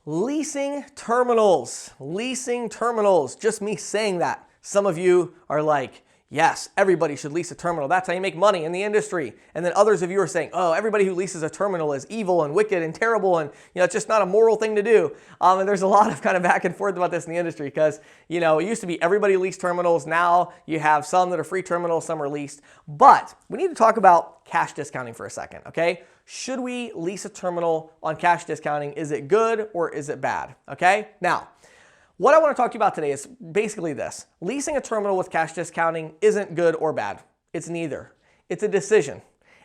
Leasing terminals, just me saying that. Some of you are like, yes, everybody should lease a terminal. That's how you make money in the industry. And then others of you are saying, oh, everybody who leases a terminal is evil and wicked and terrible and it's just not a moral thing to do. And there's a lot of kind of back and forth about this in the industry because, it used to be everybody leased terminals. Now you have some that are free terminals, some are leased. But we need to talk about cash discounting for a second, okay? Should we lease a terminal on cash discounting? Is it good or is it bad? Okay, now, what I want to talk to you about today is basically this. Leasing a terminal with cash discounting isn't good or bad. It's neither. It's a decision.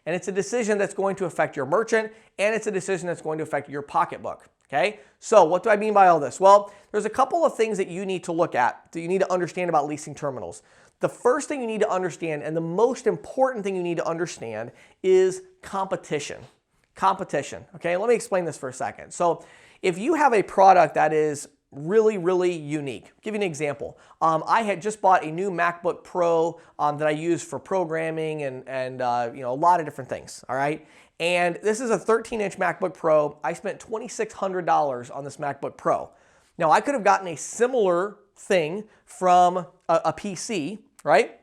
And it's a decision that's going to affect your merchant, and it's a decision that's going to affect your pocketbook. Okay, so what do I mean by all this? Well, there's a couple of things that you need to look at, that you need to understand about leasing terminals. The first thing you need to understand, and the most important thing you need to understand, is competition. Competition, okay? Let me explain this for a second. So if you have a product that is really, really unique, I'll give you an example. I had just bought a new MacBook Pro that I use for programming and a lot of different things, all right? And this is a 13-inch MacBook Pro. I spent $2,600 on this MacBook Pro. Now, I could have gotten a similar thing from a PC, right?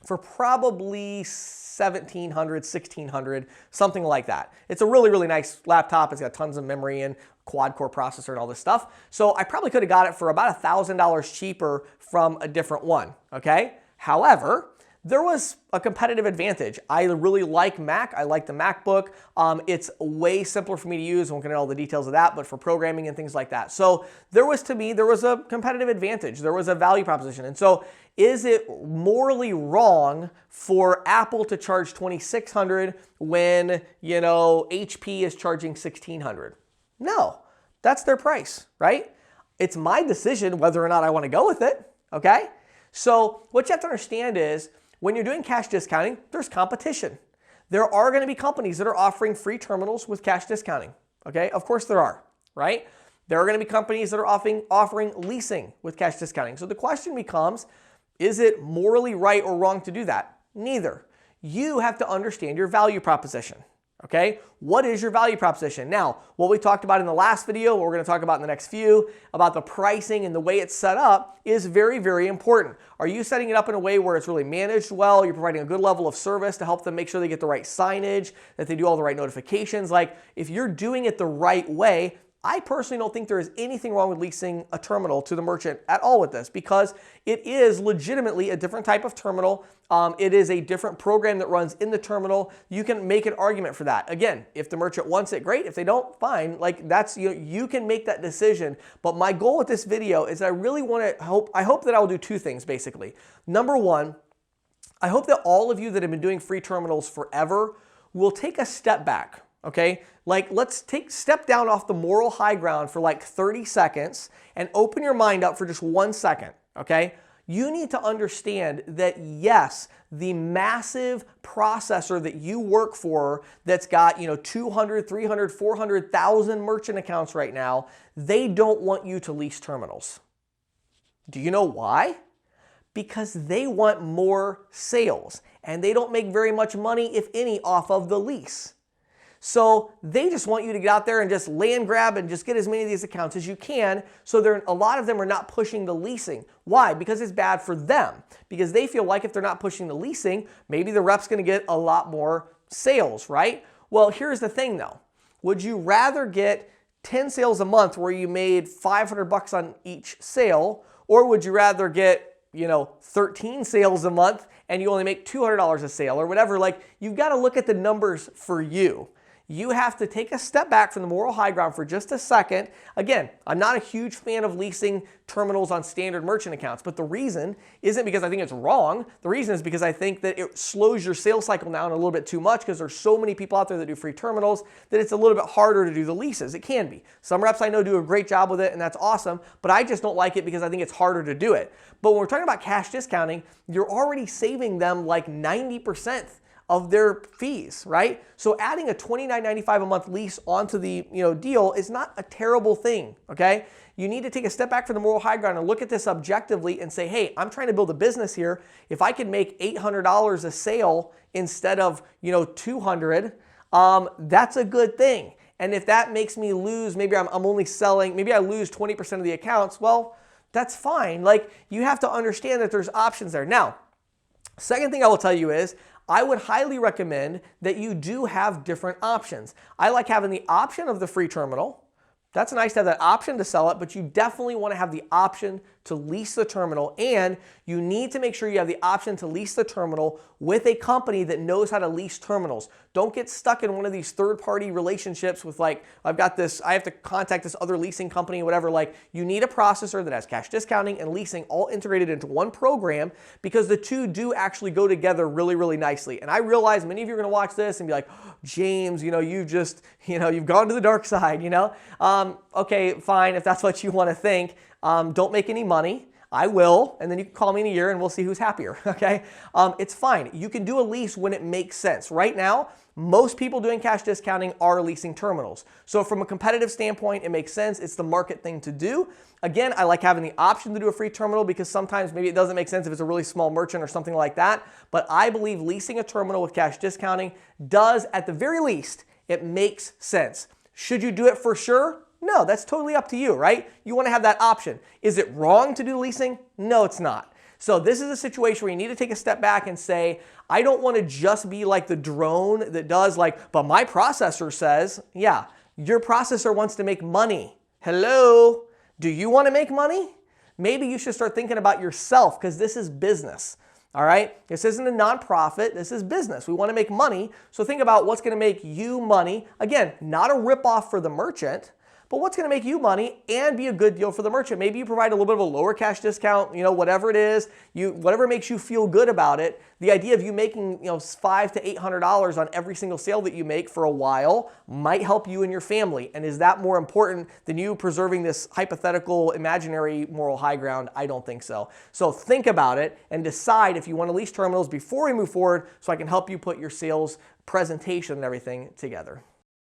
For probably $1,700, $1,600, something like that. It's a really, really nice laptop. It's got tons of memory and quad-core processor and all this stuff. So I probably could have got it for about $1,000 cheaper from a different one, okay? However, there was a competitive advantage. I really like Mac. I like the MacBook. It's way simpler for me to use. I won't get into all the details of that, but for programming and things like that. So there was a competitive advantage. There was a value proposition. And so is it morally wrong for Apple to charge $2,600 when, HP is charging $1,600? No, that's their price, right? It's my decision whether or not I want to go with it, okay? So what you have to understand is, when you're doing cash discounting, there's competition. There are going to be companies that are offering free terminals with cash discounting. Okay, of course there are, right? There are going to be companies that are offering leasing with cash discounting. So the question becomes, is it morally right or wrong to do that? Neither. You have to understand your value proposition. Okay, what is your value proposition? Now, what we talked about in the last video, what we're going to talk about in the next few, about the pricing and the way it's set up is very, very important. Are you setting it up in a way where it's really managed well? You're providing a good level of service to help them make sure they get the right signage, that they do all the right notifications. Like, if you're doing it the right way, I personally don't think there is anything wrong with leasing a terminal to the merchant at all with this, because it is legitimately a different type of terminal. It is a different program that runs in the terminal. You can make an argument for that. Again, if the merchant wants it, great. If they don't, fine. Like, that's, you can make that decision. But my goal with this video is that I really want to I hope that I will do two things basically. Number one, I hope that all of you that have been doing free terminals forever will take a step back. Okay, like, let's step down off the moral high ground for like 30 seconds and open your mind up for just 1 second. Okay, you need to understand that yes, the massive processor that you work for that's got 200, 300, 400,000 merchant accounts right now, they don't want you to lease terminals. Do you know why? Because they want more sales and they don't make very much money, if any, off of the lease. So they just want you to get out there and just land grab and just get as many of these accounts as you can. So a lot of them are not pushing the leasing. Why? Because it's bad for them. Because they feel like if they're not pushing the leasing, maybe the rep's going to get a lot more sales, right? Well, here's the thing though. Would you rather get 10 sales a month where you made $500 on each sale, or would you rather get 13 sales a month and you only make $200 a sale or whatever? Like, you've got to look at the numbers for you. You have to take a step back from the moral high ground for just a second. Again, I'm not a huge fan of leasing terminals on standard merchant accounts, but the reason isn't because I think it's wrong. The reason is because I think that it slows your sales cycle down a little bit too much, because there's so many people out there that do free terminals that it's a little bit harder to do the leases. It can be. Some reps I know do a great job with it, and that's awesome, but I just don't like it because I think it's harder to do it. But when we're talking about cash discounting, you're already saving them like 90% of their fees, right? So adding a $29.95 a month lease onto the deal is not a terrible thing, okay? You need to take a step back from the moral high ground and look at this objectively and say, hey, I'm trying to build a business here. If I can make $800 a sale instead of $200, that's a good thing. And if that makes me lose, maybe I'm only selling, maybe I lose 20% of the accounts, well, that's fine. Like, you have to understand that there's options there. Now, second thing I will tell you is, I would highly recommend that you do have different options. I like having the option of the free terminal. That's nice to have that option to sell it, but you definitely want to have the option to lease the terminal, and you need to make sure you have the option to lease the terminal with a company that knows how to lease terminals. Don't get stuck in one of these third-party relationships with like, I've got this, I have to contact this other leasing company, whatever. Like, you need a processor that has cash discounting and leasing all integrated into one program, because the two do actually go together really, really nicely. And I realize many of you are going to watch this and be like, oh, James, you've gone to the dark side, Okay, fine, if that's what you want to think. Don't make any money. I will, and then you can call me in a year and we'll see who's happier, okay? It's fine. You can do a lease when it makes sense. Right now, most people doing cash discounting are leasing terminals. So from a competitive standpoint, it makes sense. It's the market thing to do. Again, I like having the option to do a free terminal because sometimes maybe it doesn't make sense if it's a really small merchant or something like that. But I believe leasing a terminal with cash discounting does, at the very least, it makes sense. Should you do it for sure? No, that's totally up to you, right? You want to have that option. Is it wrong to do leasing? No, it's not. So this is a situation where you need to take a step back and say, I don't want to just be like the drone that does like, but my processor says, yeah, your processor wants to make money. Hello? Do you want to make money? Maybe you should start thinking about yourself, because this is business. All right? This isn't a nonprofit. This is business. We want to make money. So think about what's going to make you money. Again, not a ripoff for the merchant, but what's going to make you money and be a good deal for the merchant. Maybe you provide a little bit of a lower cash discount, whatever it is, whatever makes you feel good about it. The idea of you making $500 to $800 on every single sale that you make for a while might help you and your family. And is that more important than you preserving this hypothetical, imaginary moral high ground? I don't think so. So think about it and decide if you want to lease terminals before we move forward, so I can help you put your sales presentation and everything together.